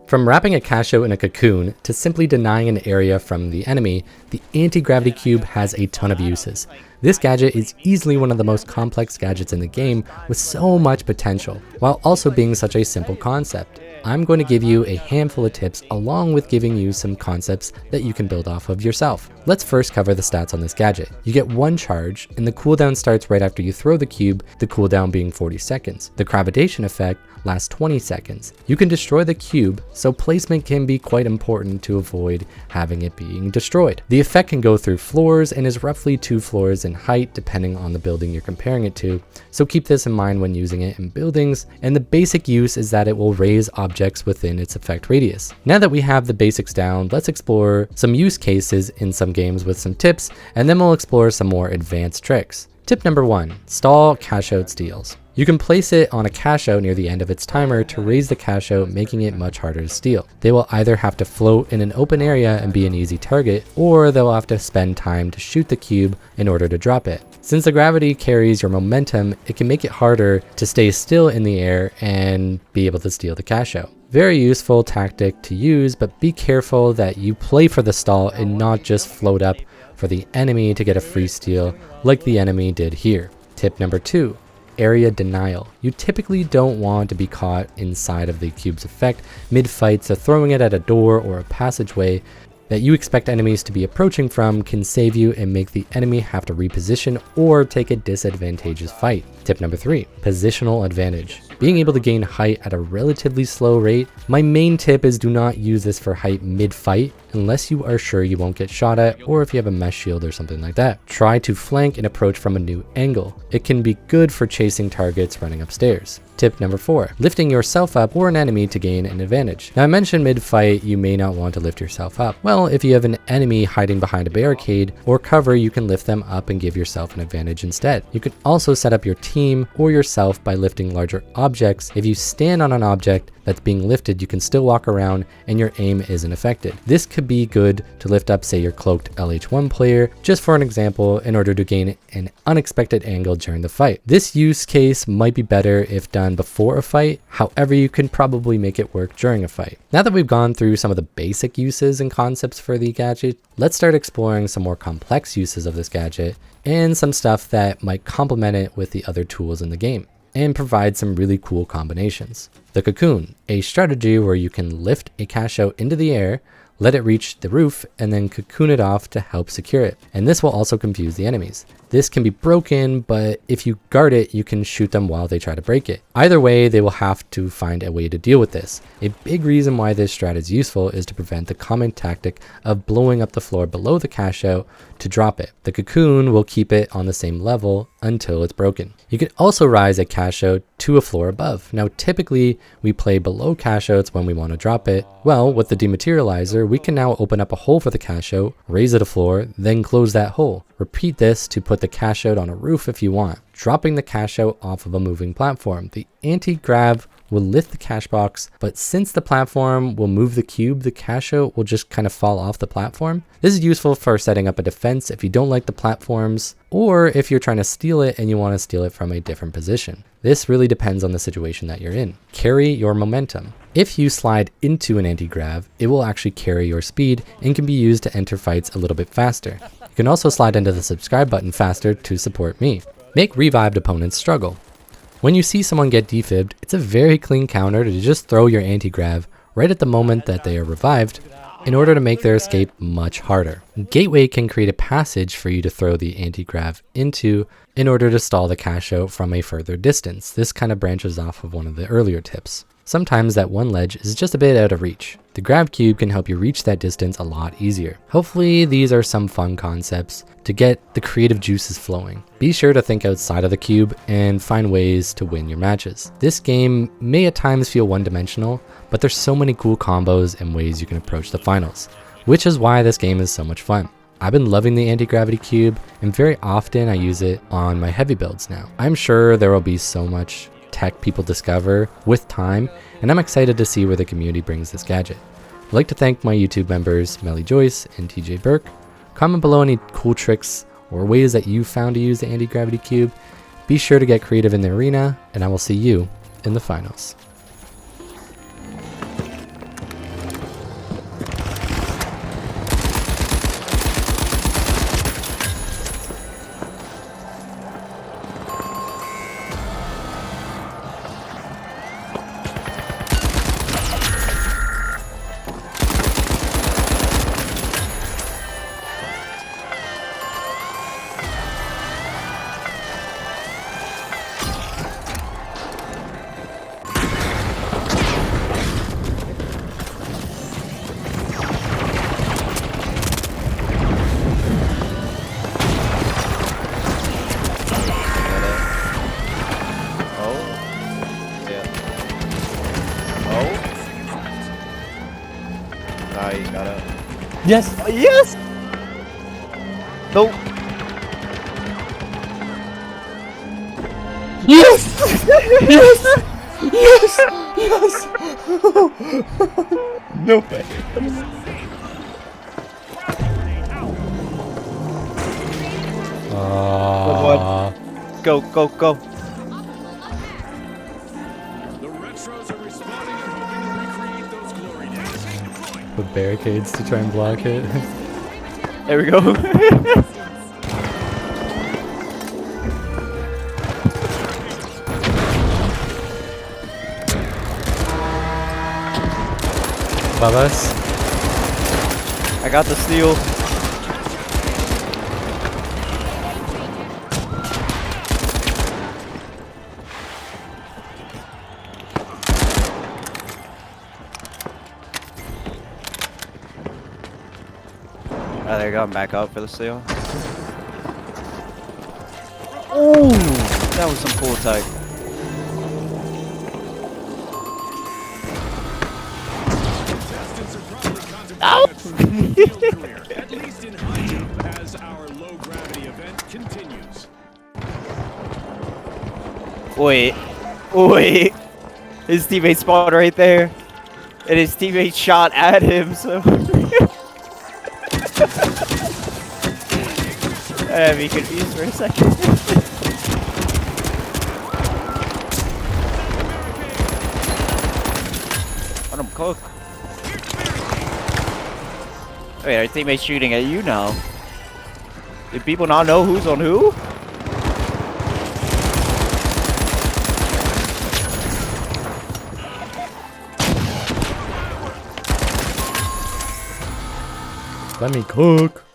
From wrapping a Casio in a cocoon to simply denying an area from the enemy, the anti-gravity cube has a ton of uses. This gadget is easily one of the most complex gadgets in the game with so much potential, while also being such a simple concept. I'm going to give you a handful of tips along with giving you some concepts that you can build off of yourself. Let's first cover the stats on this gadget. You get 1 charge and the cooldown starts right after you throw the cube, the cooldown being 40 seconds. The gravitation effect lasts 20 seconds. You can destroy the cube, so placement can be quite important to avoid having it being destroyed. The effect can go through floors and is roughly 2 floors in height depending on the building you're comparing it to, so keep this in mind when using it in buildings, and the basic use is that it will raise objects within its effect radius. Now that we have the basics down, let's explore some use cases in some games with some tips, and then we'll explore some more advanced tricks. Tip number 1, stall cash out steals. You can place it on a cash out near the end of its timer to raise the cash out, making it much harder to steal. They will either have to float in an open area and be an easy target, or they'll have to spend time to shoot the cube in order to drop it. Since the gravity carries your momentum, it can make it harder to stay still in the air and be able to steal the cash out. Very useful tactic to use, but be careful that you play for the stall and not just float up for the enemy to get a free steal like the enemy did here. Tip number 2, area denial. You typically don't want to be caught inside of the cube's effect mid-fight, so throwing it at a door or a passageway that you expect enemies to be approaching from can save you and make the enemy have to reposition or take a disadvantageous fight. Tip number 3, positional advantage. Being able to gain height at a relatively slow rate. My main tip is do not use this for height mid-fight unless you are sure you won't get shot at, or if you have a mesh shield or something like that. Try to flank and approach from a new angle. It can be good for chasing targets running upstairs. Tip number 4, lifting yourself up or an enemy to gain an advantage. Now I mentioned mid-fight you may not want to lift yourself up. Well, if you have an enemy hiding behind a barricade or cover, you can lift them up and give yourself an advantage instead. You can also set up your team or yourself by lifting larger objects. If you stand on an object that's being lifted, you can still walk around and your aim isn't affected. This could be good to lift up, say, your cloaked LH1 player, just for an example, in order to gain an unexpected angle during the fight. This use case might be better if done before a fight, however you can probably make it work during a fight. Now that we've gone through some of the basic uses and concepts for the gadget, let's start exploring some more complex uses of this gadget and some stuff that might complement it with the other tools in the game and provide some really cool combinations. The cocoon, a strategy where you can lift a cash out into the air, let it reach the roof, and then cocoon it off to help secure it. And this will also confuse the enemies. This can be broken, but if you guard it, you can shoot them while they try to break it. Either way, they will have to find a way to deal with this. A big reason why this strat is useful is to prevent the common tactic of blowing up the floor below the cash out to drop it. The cocoon will keep it on the same level until it's broken. You can also rise a cash out to a floor above. Now typically we play below cash outs when we want to drop it. Well, with the dematerializer, we can now open up a hole for the cash out, raise it a floor, then close that hole. Repeat this to put the cash out on a roof if you want, dropping the cash out off of a moving platform. The anti-grav will lift the cash box, but since the platform will move the cube, the cash out will just kind of fall off the platform. This is useful for setting up a defense if you don't like the platforms, or if you're trying to steal it and you want to steal it from a different position. This really depends on the situation that you're in. Carry your momentum. If you slide into an anti-grav, it will actually carry your speed and can be used to enter fights a little bit faster. You can also slide into the subscribe button faster to support me. Make revived opponents struggle. When you see someone get defibbed, it's a very clean counter to just throw your anti-grav right at the moment that they are revived in order to make their escape much harder. Gateway can create a passage for you to throw the anti-grav into in order to stall the cash out from a further distance. This kind of branches off of one of the earlier tips. Sometimes that one ledge is just a bit out of reach. The grav cube can help you reach that distance a lot easier. Hopefully these are some fun concepts to get the creative juices flowing. Be sure to think outside of the cube and find ways to win your matches. This game may at times feel one-dimensional, but there's so many cool combos and ways you can approach the finals, which is why this game is so much fun. I've been loving the anti-gravity cube, and very often I use it on my heavy builds now. I'm sure there will be so much tech people discover with time, and I'm excited to see where the community brings this gadget. I'd like to thank my YouTube members Melly Joyce and TJ Burke. Comment below any cool tricks or ways that you found to use the anti-gravity cube. Be sure to get creative in the arena, and I will see you in the finals. Nah, you got it. Yes! Yes! Nope. Yes! Yes! Yes! Yes! No way. Go, go, go. The retros are responding and hoping to recreate those glory days. With barricades to try and block it. There we go. Above us. I got the steel. Oh, there you go. I'm back up for the steel. Ooh, that was some cool tech. At least in high jump, as our low gravity event continues. Wait, wait. His teammate spawned right there, and his teammate shot at him. So I had me confused for a second. Let him cook. Wait, our teammate's shooting at you now. Do people not know who's on who? Let me cook.